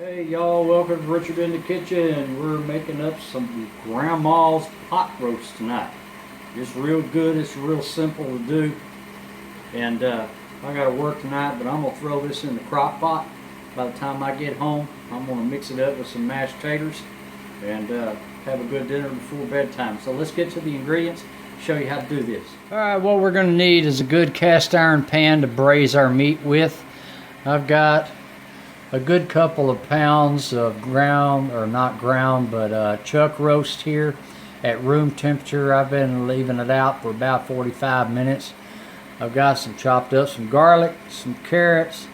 Hey y'all, welcome to Richard in the Kitchen. We're making up some grandma's pot roast tonight. It's real good, it's real simple to do. And I gotta work tonight, but I'm gonna throw this in the crock pot. By the time I get home, I'm gonna mix it up with some mashed taters and have a good dinner before bedtime. So let's get to the ingredients, show you how to do this. Alright, what we're gonna need is a good cast iron pan to braise our meat with. I've got a good couple of pounds of ground, or not ground, but chuck roast here at room temperature. I've been leaving it out for about 45 minutes. I've got some chopped up some garlic, some carrots,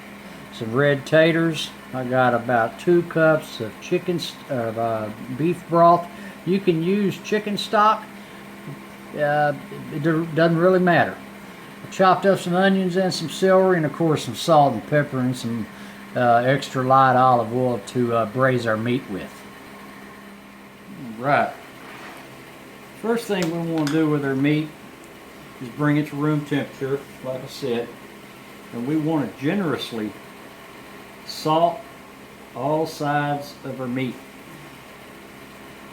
some red taters. I got about 2 cups of beef broth. You can use chicken stock. It doesn't really matter. I chopped up some onions and some celery, and of course some salt and pepper and some extra light olive oil to braise our meat with. Right. First thing we want to do with our meat is bring it to room temperature, like I said, and we want to generously salt all sides of our meat.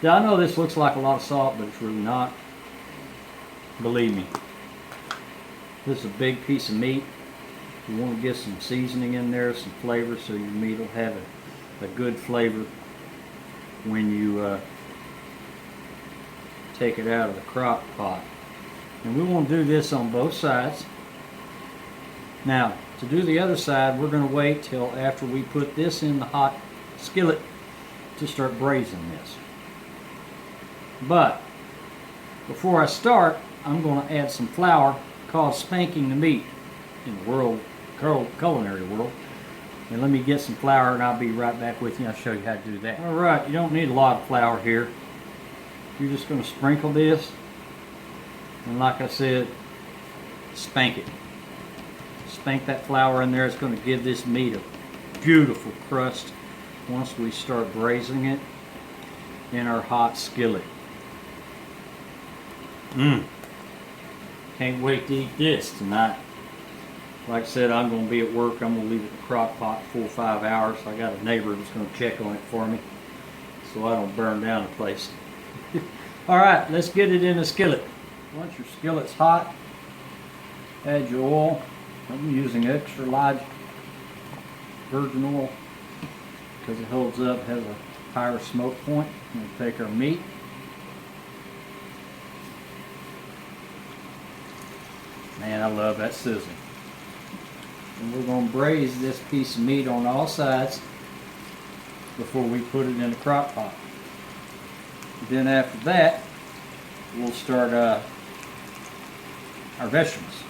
Now I know this looks like a lot of salt, but it's really not. Believe me, this is a big piece of meat. You want to get some seasoning in there, some flavor, so your meat will have a good flavor when you take it out of the crock pot. And we want to do this on both sides. Now, to do the other side, we're going to wait till after we put this in the hot skillet to start braising this. But before I start, I'm going to add some flour called spanking the meat in the culinary world. And let me get some flour and I'll be right back with you. I'll show you how to do that. Alright, you don't need a lot of flour here. You're just going to sprinkle this, and like I said, spank it. Spank that flour in there. It's going to give this meat a beautiful crust once we start braising it in our hot skillet. Can't wait to eat this tonight. Like I said, I'm going to be at work. I'm going to leave it in the crock pot 4 or 5 hours. I got a neighbor that's going to check on it for me so I don't burn down the place. Alright, let's get it in the skillet. Once your skillet's hot, add your oil. I'm using extra large virgin oil because it holds up, has a higher smoke point. We'll take our meat. Man, I love that sizzling. And we're going to braise this piece of meat on all sides before we put it in the crock pot. Then after that, we'll start our vegetables.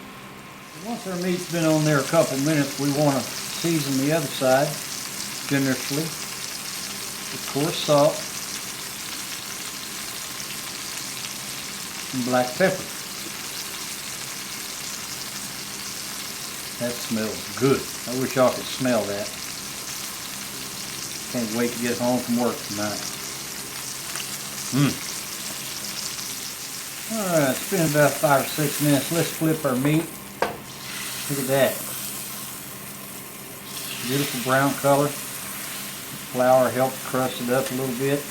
Once our meat's been on there a couple minutes, we want to season the other side generously. Of course, salt and black pepper. That smells good. I wish y'all could smell that. Can't wait to get home from work tonight. Alright, it's been about 5 or 6 minutes. Let's flip our meat. Look at that. Beautiful brown color. Flour helps crust it up a little bit.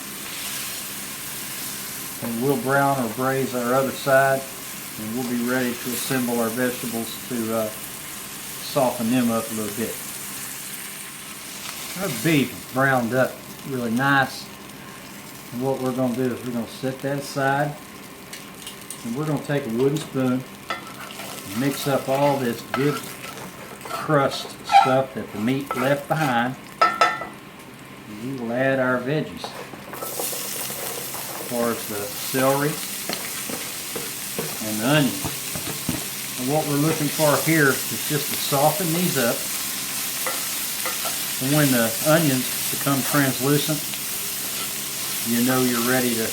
And we'll brown or braise our other side, and we'll be ready to assemble our vegetables to soften them up a little bit. Our beef is browned up really nice. And what we're going to do is we're going to set that aside, and we're going to take a wooden spoon and mix up all this good crust stuff that the meat left behind. And we will add our veggies. As far as the celery and the onions. And what we're looking for here is just to soften these up. And when the onions become translucent, you know you're ready to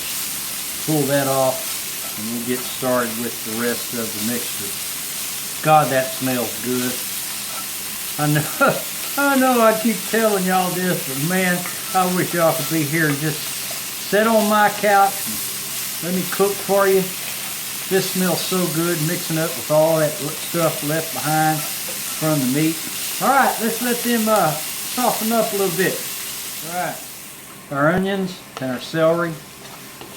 pull that off, and we'll get started with the rest of the mixture. God, that smells good. I know I keep telling y'all this, but man, I wish y'all could be here and just sit on my couch and let me cook for you. This smells so good, mixing up with all that stuff left behind from the meat. Alright, let's let them soften up a little bit. Alright, our onions and our celery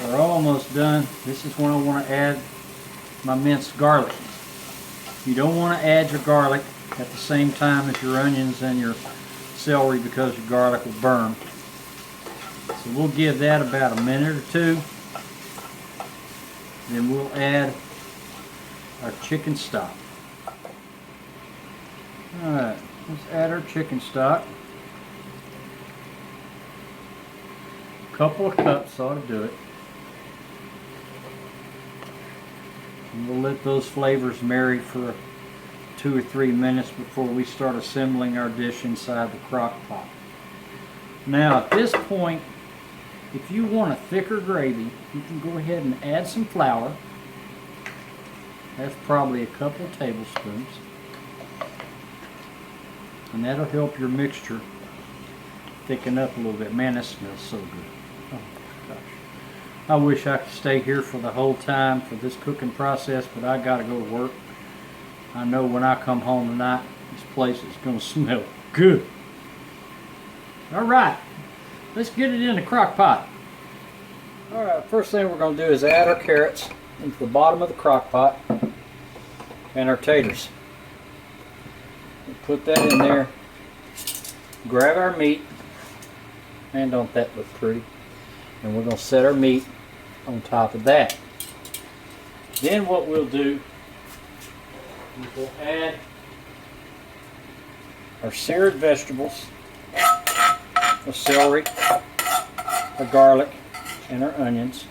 are almost done. This is when I want to add my minced garlic. You don't want to add your garlic at the same time as your onions and your celery because your garlic will burn. So we'll give that about a minute or two. Then we'll add our chicken stock. Alright, let's add our chicken stock. A couple of cups ought to do it. And we'll let those flavors marry for 2 or 3 minutes before we start assembling our dish inside the crock pot. Now at this point, if you want a thicker gravy, you can go ahead and add some flour. That's probably a couple of tablespoons. And that'll help your mixture thicken up a little bit. Man, that smells so good. Oh gosh. I wish I could stay here for the whole time for this cooking process, but I gotta go to work. I know when I come home tonight, this place is gonna smell good. Alright, let's get it in the crock pot. Alright, first thing we're gonna do is add our carrots into the bottom of the crock pot and our taters. We'll put that in there. Grab our meat. Man, don't that look pretty. And we're going to set our meat on top of that. Then what we'll do is we'll add our seared vegetables, our celery, our garlic, and our onions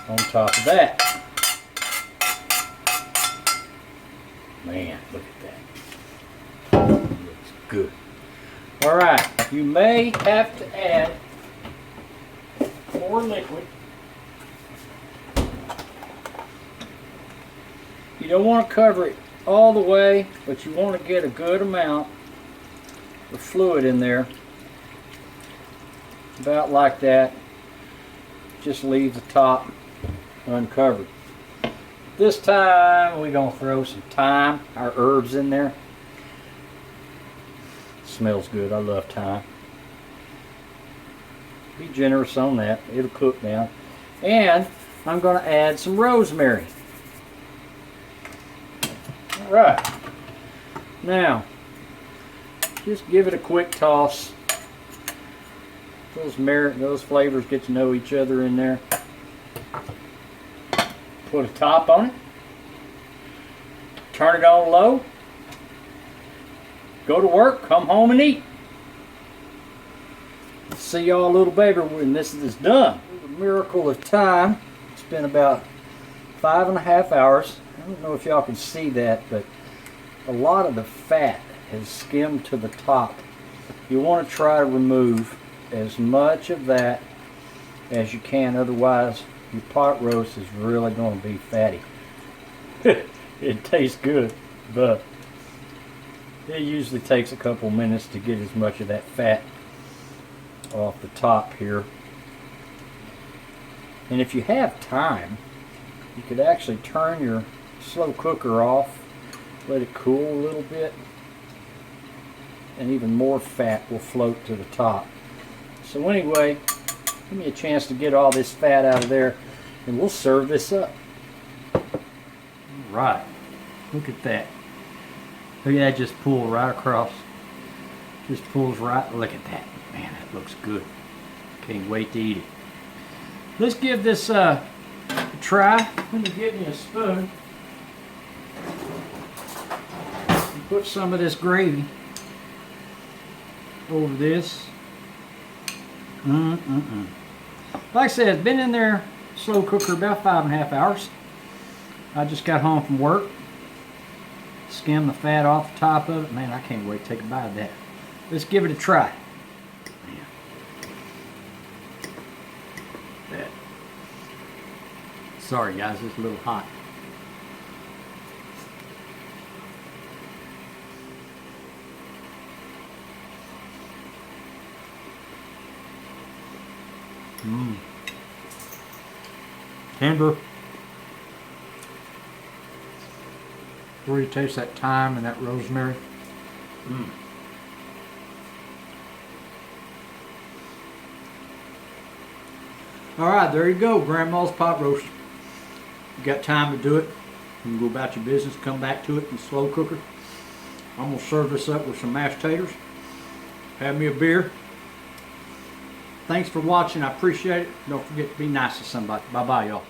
on top of that. Man, look at that. Looks good. Alright, you may have to add more liquid. You don't want to cover it all the way, but you want to get a good amount of fluid in there. About like that. Just leave the top uncovered. This time we're going to throw some thyme, our herbs in there. Smells good. I love thyme. Be generous on that. It'll cook now. And I'm going to add some rosemary. Alright. Now, just give it a quick toss. Those flavors get to know each other in there. Put a top on it. Turn it on low. Go to work, come home and eat. See y'all little baby when this is done. The miracle of time. It's been about 5.5 hours. I don't know if y'all can see that, but a lot of the fat has skimmed to the top. You want to try to remove as much of that as you can, otherwise your pot roast is really going to be fatty. It tastes good, but it usually takes a couple minutes to get as much of that fat off the top here. And if you have time, you could actually turn your slow cooker off, let it cool a little bit, and even more fat will float to the top. So anyway, give me a chance to get all this fat out of there, and we'll serve this up. Right, look at that. Look at that, just pull right across. Just pulls right, look at that. Man, that looks good. Can't wait to eat it. Let's give this a try. Let me get me a spoon. And put some of this gravy over this. Like I said, it's been in there slow cooker about 5.5 hours. I just got home from work. Skim the fat off the top of it. Man, I can't wait to take a bite of that. Let's give it a try. Man. That. Sorry guys, it's a little hot. Tender. Where you taste that thyme and that rosemary. All right, there you go, Grandma's pot roast. You got time to do it. You can go about your business, come back to it in the slow cooker. I'm gonna serve this up with some mashed taters. Have me a beer. Thanks for watching. I appreciate it. Don't forget to be nice to somebody. Bye-bye, y'all.